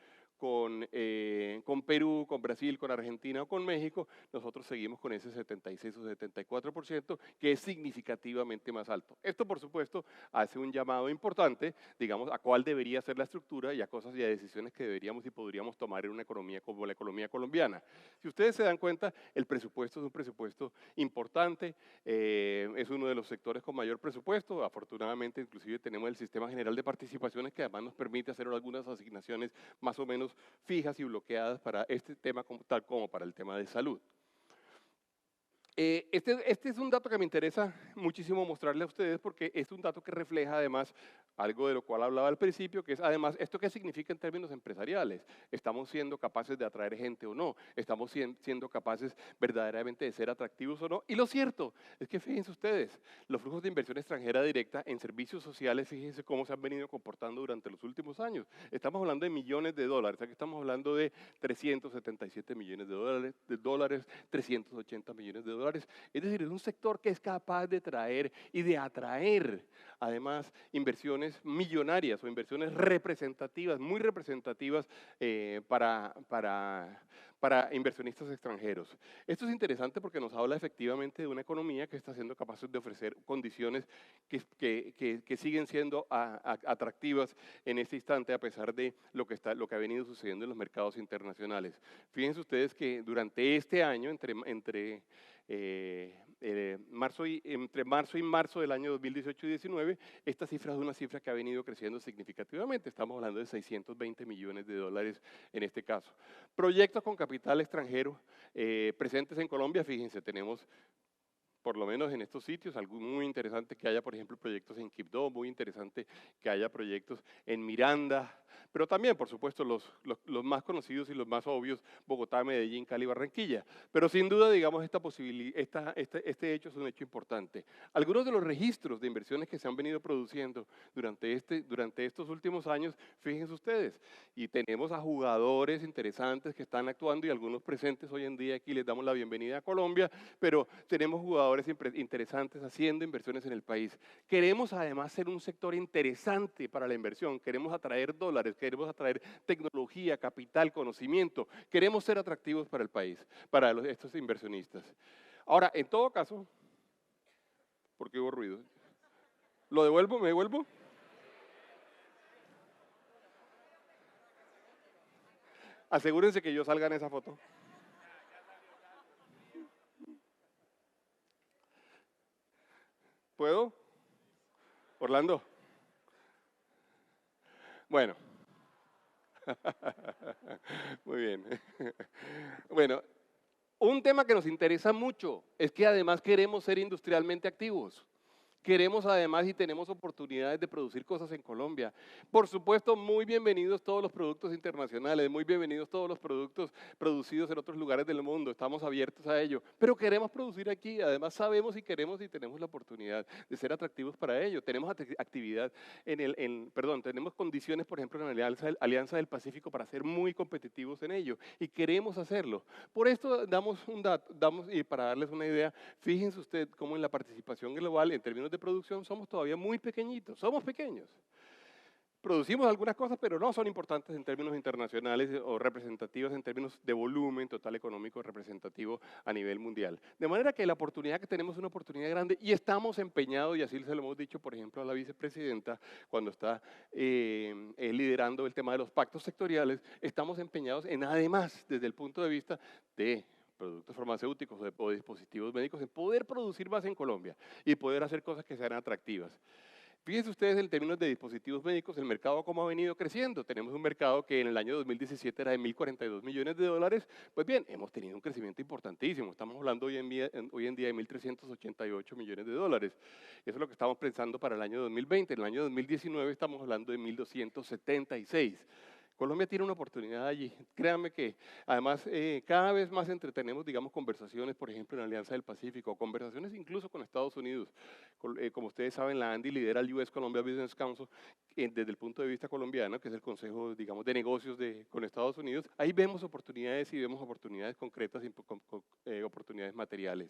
Speaker 2: Perú, con Brasil, con Argentina o con México, nosotros seguimos con ese 76 o 74%, que es significativamente más alto. Esto, por supuesto, hace un llamado importante, digamos, a cuál debería ser la estructura y a cosas y a decisiones que deberíamos y podríamos tomar en una economía como la economía colombiana. Si ustedes se dan cuenta, el presupuesto es un presupuesto importante, es uno de los sectores con mayor presupuesto, afortunadamente inclusive tenemos el Sistema General de Participaciones que además nos permite hacer algunas asignaciones más o menos fijas y bloqueadas para este tema tal como para el tema de salud. Este es un dato que me interesa muchísimo mostrarle a ustedes porque es un dato que refleja además algo de lo cual hablaba al principio, que es además, ¿esto qué significa en términos empresariales? ¿Estamos siendo capaces de atraer gente o no? ¿Estamos siendo capaces verdaderamente de ser atractivos o no? Y lo cierto es que fíjense ustedes, los flujos de inversión extranjera directa en servicios sociales, fíjense cómo se han venido comportando durante los últimos años. Estamos hablando de millones de dólares, aquí estamos hablando de 377 millones de dólares, 380 millones de dólares. Es decir, es un sector que es capaz de traer y de atraer además inversiones millonarias o inversiones representativas, muy representativas para inversionistas extranjeros. Esto es interesante porque nos habla efectivamente de una economía que está siendo capaz de ofrecer condiciones que siguen siendo atractivas en este instante a pesar de lo que ha venido sucediendo en los mercados internacionales. Fíjense ustedes que durante este año, entre marzo y marzo del año 2018 y 19, esta cifra es una cifra que ha venido creciendo significativamente. Estamos hablando de 620 millones de dólares en este caso. Proyectos con capital extranjero presentes en Colombia, fíjense, tenemos por lo menos en estos sitios, algo muy interesante que haya, por ejemplo, proyectos en Quibdó, muy interesante que haya proyectos en Miranda, pero también, por supuesto, los más conocidos y los más obvios, Bogotá, Medellín, Cali, Barranquilla. Pero sin duda, digamos, este hecho es un hecho importante. Algunos de los registros de inversiones que se han venido produciendo durante estos últimos años, fíjense ustedes, y tenemos a jugadores interesantes que están actuando y algunos presentes hoy en día aquí les damos la bienvenida a Colombia, pero tenemos jugadores interesantes haciendo inversiones en el país. Queremos además ser un sector interesante para la inversión, queremos atraer dólares, queremos atraer tecnología, capital, conocimiento, queremos ser atractivos para el país, para estos inversionistas. Ahora, en todo caso, ¿por qué hubo ruido? ¿Lo devuelvo? ¿Me devuelvo? Asegúrense que yo salga en esa foto. ¿Puedo? Orlando. Bueno. Muy bien. Bueno, un tema que nos interesa mucho es que además queremos ser industrialmente activos. Queremos además y tenemos oportunidades de producir cosas en Colombia. Por supuesto, muy bienvenidos todos los productos internacionales, muy bienvenidos todos los productos producidos en otros lugares del mundo. Estamos abiertos a ello, pero queremos producir aquí. Además, sabemos y queremos y tenemos la oportunidad de ser atractivos para ello. Tenemos actividad tenemos condiciones, por ejemplo, en la Alianza del Pacífico para ser muy competitivos en ello y queremos hacerlo. Por esto y para darles una idea, fíjense usted cómo en la participación global, en términos de producción, somos todavía muy pequeñitos, somos pequeños. Producimos algunas cosas, pero no son importantes en términos internacionales o representativas en términos de volumen total económico representativo a nivel mundial. De manera que la oportunidad que tenemos es una oportunidad grande y estamos empeñados, y así se lo hemos dicho, por ejemplo, a la vicepresidenta cuando está liderando el tema de los pactos sectoriales, estamos empeñados en, además, desde el punto de vista de productos farmacéuticos o dispositivos médicos, en poder producir más en Colombia y poder hacer cosas que sean atractivas. Fíjense ustedes en términos de dispositivos médicos, el mercado cómo ha venido creciendo. Tenemos un mercado que en el año 2017 era de 1.042 millones de dólares. Pues bien, hemos tenido un crecimiento importantísimo. Estamos hablando hoy en día de 1.388 millones de dólares. Eso es lo que estamos pensando para el año 2020. En el año 2019 estamos hablando de 1.276. Colombia tiene una oportunidad allí. Créanme que además cada vez más entretenemos, digamos, conversaciones, por ejemplo, en la Alianza del Pacífico, conversaciones incluso con Estados Unidos. Como ustedes saben, la ANDI lidera el US Colombia Business Council desde el punto de vista colombiano, que es el consejo, digamos, de negocios con Estados Unidos. Ahí vemos oportunidades y vemos oportunidades concretas y oportunidades materiales.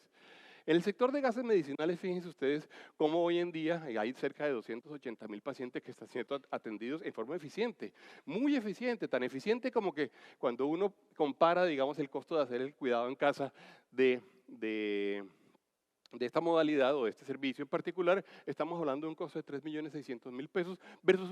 Speaker 2: En el sector de gases medicinales, fíjense ustedes cómo hoy en día hay cerca de 280.000 pacientes que están siendo atendidos en forma eficiente, muy eficiente, tan eficiente como que cuando uno compara, digamos, el costo de hacer el cuidado en casa de esta modalidad o de este servicio en particular, estamos hablando de un costo de 3.600.000 pesos versus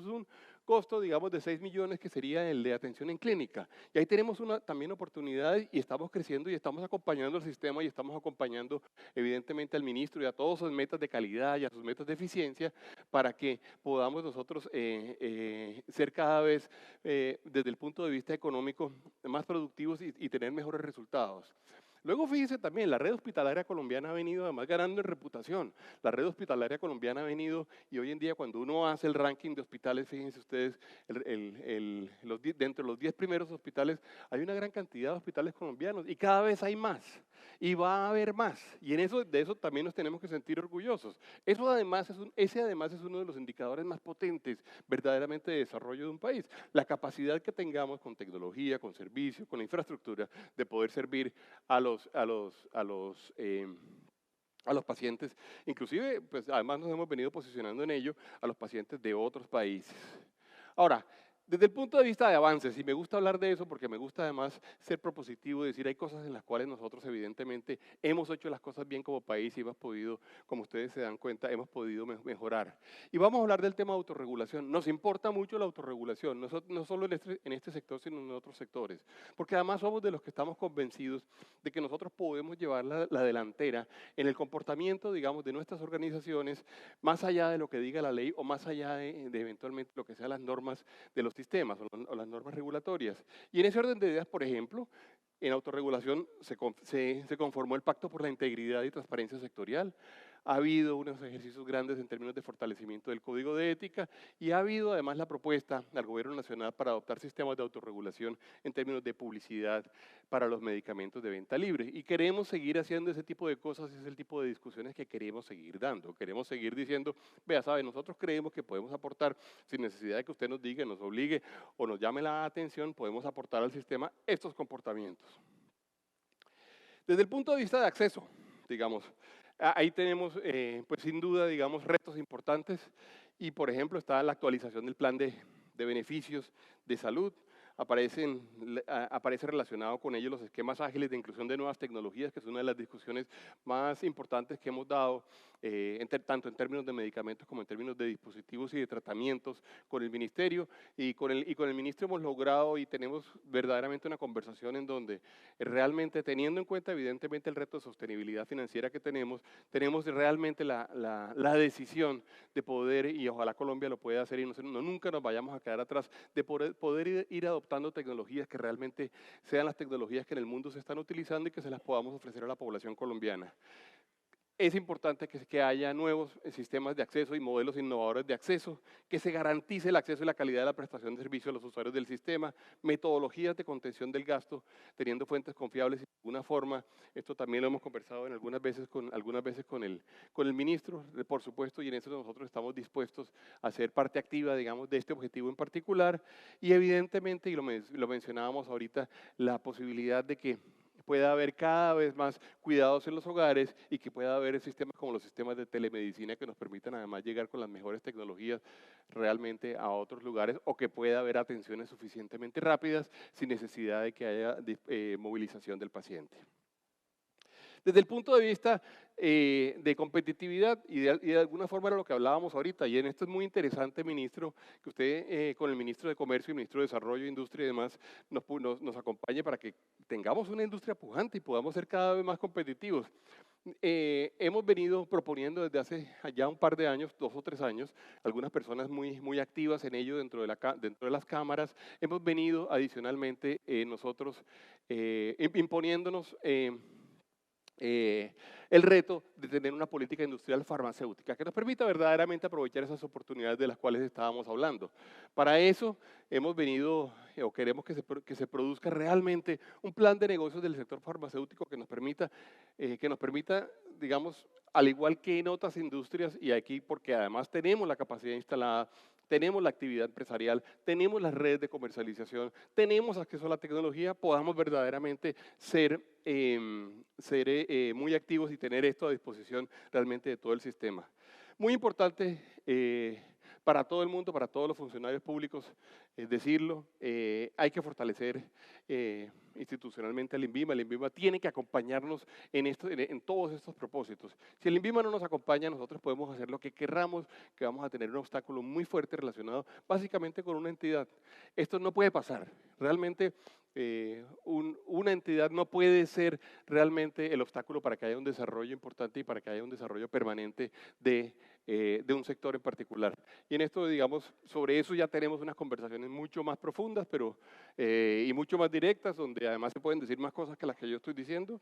Speaker 2: un costo, digamos, de 6 millones que sería el de atención en clínica. Y ahí tenemos también oportunidades y estamos creciendo y estamos acompañando al sistema y estamos acompañando evidentemente al ministro y a todas sus metas de calidad y a sus metas de eficiencia para que podamos nosotros ser cada vez, desde el punto de vista económico, más productivos y tener mejores resultados. Luego fíjense también, la red hospitalaria colombiana ha venido además ganando en reputación. La red hospitalaria colombiana ha venido, y hoy en día cuando uno hace el ranking de hospitales, fíjense ustedes, dentro de los 10 primeros hospitales hay una gran cantidad de hospitales colombianos y cada vez hay más. Y va a haber más. Y de eso también nos tenemos que sentir orgullosos. Ese además es uno de los indicadores más potentes verdaderamente de desarrollo de un país. La capacidad que tengamos con tecnología, con servicio, con infraestructura, de poder servir a los pacientes, inclusive, pues además nos hemos venido posicionando en ello, a los pacientes de otros países. Ahora, desde el punto de vista de avances, y me gusta hablar de eso porque me gusta además ser propositivo y decir hay cosas en las cuales nosotros evidentemente hemos hecho las cosas bien como país y hemos podido, como ustedes se dan cuenta, hemos podido mejorar. Y vamos a hablar del tema de autorregulación. Nos importa mucho la autorregulación, no solo en este sector, sino en otros sectores, porque además somos de los que estamos convencidos de que nosotros podemos llevar la delantera en el comportamiento, digamos, de nuestras organizaciones, más allá de lo que diga la ley o más allá de eventualmente lo que sean las normas de los sistemas o las normas regulatorias. Y en ese orden de ideas, por ejemplo, en autorregulación se conformó el Pacto por la Integridad y Transparencia Sectorial. Ha habido unos ejercicios grandes en términos de fortalecimiento del Código de Ética y ha habido además la propuesta al Gobierno Nacional para adoptar sistemas de autorregulación en términos de publicidad para los medicamentos de venta libre. Y queremos seguir haciendo ese tipo de cosas, ese es el tipo de discusiones que queremos seguir dando. Queremos seguir diciendo, vea, sabe, nosotros creemos que podemos aportar, sin necesidad de que usted nos diga, nos obligue o nos llame la atención, podemos aportar al sistema estos comportamientos. Desde el punto de vista de acceso, digamos, ahí tenemos, pues sin duda, digamos, retos importantes y, por ejemplo, está la actualización del plan de beneficios de salud. Aparece relacionado con ello los esquemas ágiles de inclusión de nuevas tecnologías, que es una de las discusiones más importantes que hemos dado, tanto en términos de medicamentos como en términos de dispositivos y de tratamientos con el ministerio. Y con el ministro hemos logrado y tenemos verdaderamente una conversación en donde realmente, teniendo en cuenta evidentemente el reto de sostenibilidad financiera que tenemos realmente la decisión de poder, y ojalá Colombia lo pueda hacer y nunca nos vayamos a quedar atrás, de poder ir adoptando tecnologías que realmente sean las tecnologías que en el mundo se están utilizando y que se las podamos ofrecer a la población colombiana. Es importante que haya nuevos sistemas de acceso y modelos innovadores de acceso, que se garantice el acceso y la calidad de la prestación de servicio a los usuarios del sistema, metodologías de contención del gasto, teniendo fuentes confiables y de alguna forma. Esto también lo hemos conversado en algunas veces con el ministro, por supuesto, y en eso nosotros estamos dispuestos a ser parte activa, digamos, de este objetivo en particular. Y evidentemente, y lo mencionábamos ahorita, la posibilidad de que pueda haber cada vez más cuidados en los hogares y que pueda haber sistemas como los sistemas de telemedicina que nos permitan además llegar con las mejores tecnologías realmente a otros lugares, o que pueda haber atenciones suficientemente rápidas sin necesidad de que haya movilización del paciente. Desde el punto de vista de competitividad, y de alguna forma era lo que hablábamos ahorita, y en esto es muy interesante, ministro, que usted con el ministro de Comercio y ministro de Desarrollo, Industria y demás nos acompañe para que tengamos una industria pujante y podamos ser cada vez más competitivos. Hemos venido proponiendo desde hace ya un par de años, 2 o 3 años, algunas personas muy activas en ello dentro de las cámaras. Hemos venido adicionalmente nosotros imponiéndonos el reto de tener una política industrial farmacéutica que nos permita verdaderamente aprovechar esas oportunidades de las cuales estábamos hablando. Para eso hemos venido, o queremos que se produzca realmente un plan de negocios del sector farmacéutico que nos permita, digamos, al igual que en otras industrias, y aquí porque además tenemos la capacidad instalada, tenemos la actividad empresarial, tenemos las redes de comercialización, tenemos acceso a la tecnología, podamos verdaderamente ser muy activos y tener esto a disposición realmente de todo el sistema. Muy importante para todo el mundo, para todos los funcionarios públicos, decirlo, hay que fortalecer institucionalmente al INVIMA. El INVIMA tiene que acompañarnos en todos estos propósitos. Si el INVIMA no nos acompaña, nosotros podemos hacer lo que querramos, que vamos a tener un obstáculo muy fuerte relacionado básicamente con una entidad. Esto no puede pasar. Realmente una entidad no puede ser realmente el obstáculo para que haya un desarrollo importante y para que haya un desarrollo permanente de un sector en particular. Y en esto, digamos, sobre eso ya tenemos unas conversaciones mucho más profundas y mucho más directas, donde además se pueden decir más cosas que las que yo estoy diciendo.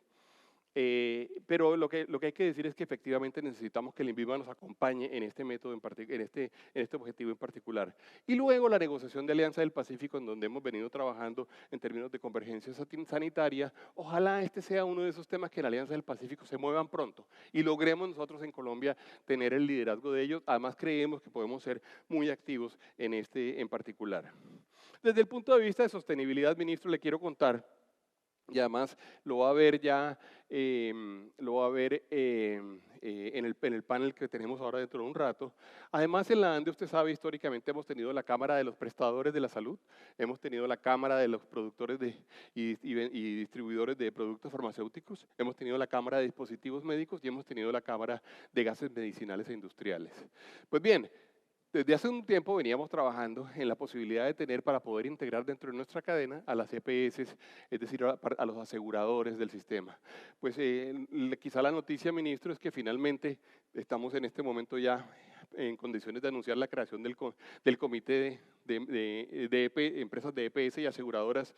Speaker 2: Pero lo que hay que decir es que efectivamente necesitamos que el INVIMA nos acompañe en este método, en este objetivo en particular. Y luego la negociación de Alianza del Pacífico, en donde hemos venido trabajando en términos de convergencia sanitaria. Ojalá este sea uno de esos temas que en la Alianza del Pacífico se muevan pronto y logremos nosotros en Colombia tener el liderazgo de ellos. Además creemos que podemos ser muy activos en este en particular. Desde el punto de vista de sostenibilidad, ministro, le quiero contar, y además lo va a ver ya, en el panel que tenemos ahora dentro de un rato. Además, en la ANDE, usted sabe, históricamente hemos tenido la Cámara de los Prestadores de la Salud, hemos tenido la Cámara de los Productores y Distribuidores de Productos Farmacéuticos, hemos tenido la Cámara de Dispositivos Médicos y hemos tenido la Cámara de Gases Medicinales e Industriales. Pues bien, desde hace un tiempo veníamos trabajando en la posibilidad de tener, para poder integrar dentro de nuestra cadena a las EPS, es decir, a los aseguradores del sistema. Pues quizá la noticia, ministro, es que finalmente estamos en este momento ya en condiciones de anunciar la creación del comité de empresas de EPS y aseguradoras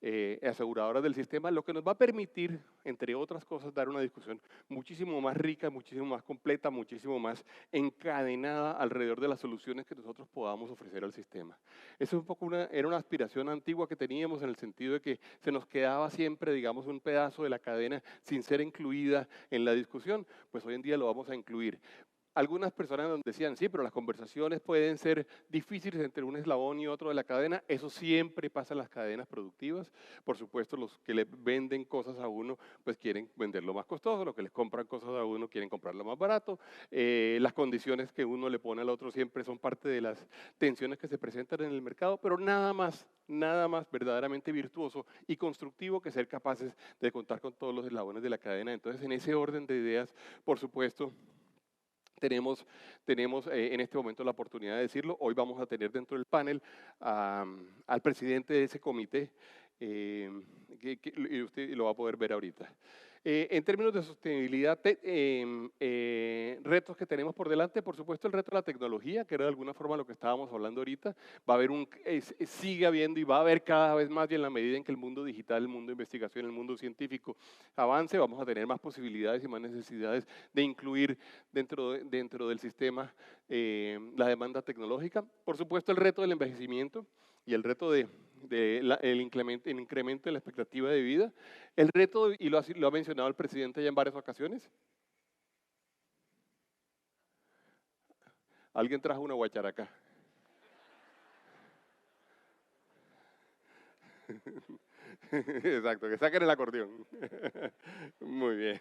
Speaker 2: del sistema, lo que nos va a permitir, entre otras cosas, dar una discusión muchísimo más rica, muchísimo más completa, muchísimo más encadenada alrededor de las soluciones que nosotros podamos ofrecer al sistema. Eso era una aspiración antigua que teníamos, en el sentido de que se nos quedaba siempre, digamos, un pedazo de la cadena sin ser incluida en la discusión. Pues hoy en día lo vamos a incluir. Algunas personas nos decían, sí, pero las conversaciones pueden ser difíciles entre un eslabón y otro de la cadena. Eso siempre pasa en las cadenas productivas. Por supuesto, los que le venden cosas a uno, pues quieren venderlo más costoso. Los que les compran cosas a uno quieren comprarlo más barato. Las condiciones que uno le pone al otro siempre son parte de las tensiones que se presentan en el mercado, pero nada más verdaderamente virtuoso y constructivo que ser capaces de contar con todos los eslabones de la cadena. Entonces, en ese orden de ideas, por supuesto, tenemos en este momento la oportunidad de decirlo. Hoy vamos a tener dentro del panel al presidente de ese comité, y usted lo va a poder ver ahorita. En términos de sostenibilidad, retos que tenemos por delante, por supuesto el reto de la tecnología, que era de alguna forma lo que estábamos hablando ahorita, va a haber sigue habiendo y va a haber cada vez más, y en la medida en que el mundo digital, el mundo de investigación, el mundo científico avance, vamos a tener más posibilidades y más necesidades de incluir dentro del sistema la demanda tecnológica. Por supuesto el reto del envejecimiento y el reto el incremento de la expectativa de vida. El reto, y lo ha mencionado el presidente ya en varias ocasiones. Alguien trajo una guacharaca. Exacto, que saquen el acordeón. Muy bien.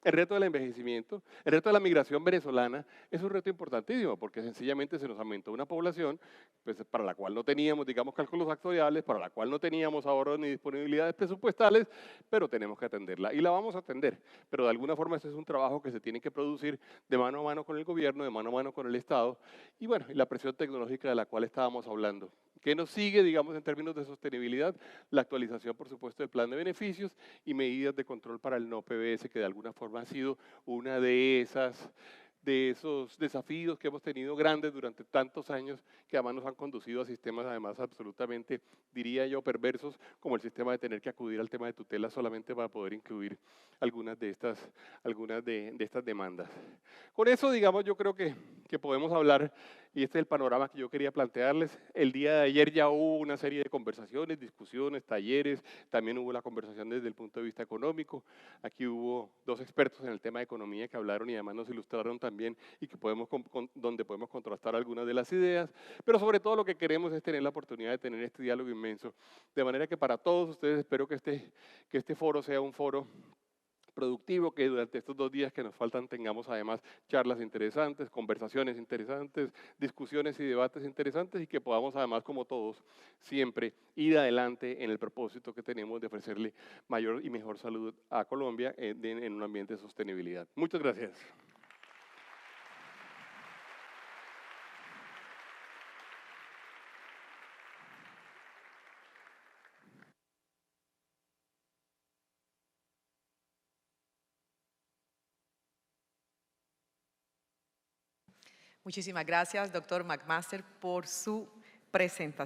Speaker 2: El reto del envejecimiento, el reto de la migración venezolana es un reto importantísimo porque sencillamente se nos aumentó una población pues, para la cual no teníamos, digamos, cálculos actuariales, para la cual no teníamos ahorros ni disponibilidades presupuestales, pero tenemos que atenderla y la vamos a atender. Pero de alguna forma ese es un trabajo que se tiene que producir de mano a mano con el gobierno, de mano a mano con el Estado y bueno, y la presión tecnológica de la cual estábamos hablando. ¿Qué nos sigue, digamos, en términos de sostenibilidad? La actualización, por supuesto, del plan de beneficios y medidas de control para el no PBS, que de alguna forma ha sido una de esos desafíos que hemos tenido grandes durante tantos años, que además nos han conducido a sistemas además absolutamente, diría yo, perversos, como el sistema de tener que acudir al tema de tutela solamente para poder incluir algunas de estas demandas. Con eso, digamos, yo creo que podemos hablar, y este es el panorama que yo quería plantearles. El día de ayer ya hubo una serie de conversaciones, discusiones, talleres, también hubo la conversación desde el punto de vista económico. Aquí hubo dos expertos en el tema de economía que hablaron y además nos ilustraron también y que donde podemos contrastar algunas de las ideas, pero sobre todo lo que queremos es tener la oportunidad de tener este diálogo inmenso, de manera que para todos ustedes espero que este foro sea un foro productivo, que durante estos 2 días que nos faltan tengamos además charlas interesantes, conversaciones interesantes, discusiones y debates interesantes y que podamos además como todos siempre ir adelante en el propósito que tenemos de ofrecerle mayor y mejor salud a Colombia en un ambiente de sostenibilidad. Muchas gracias.
Speaker 1: Muchísimas gracias, doctor McMaster, por su presentación.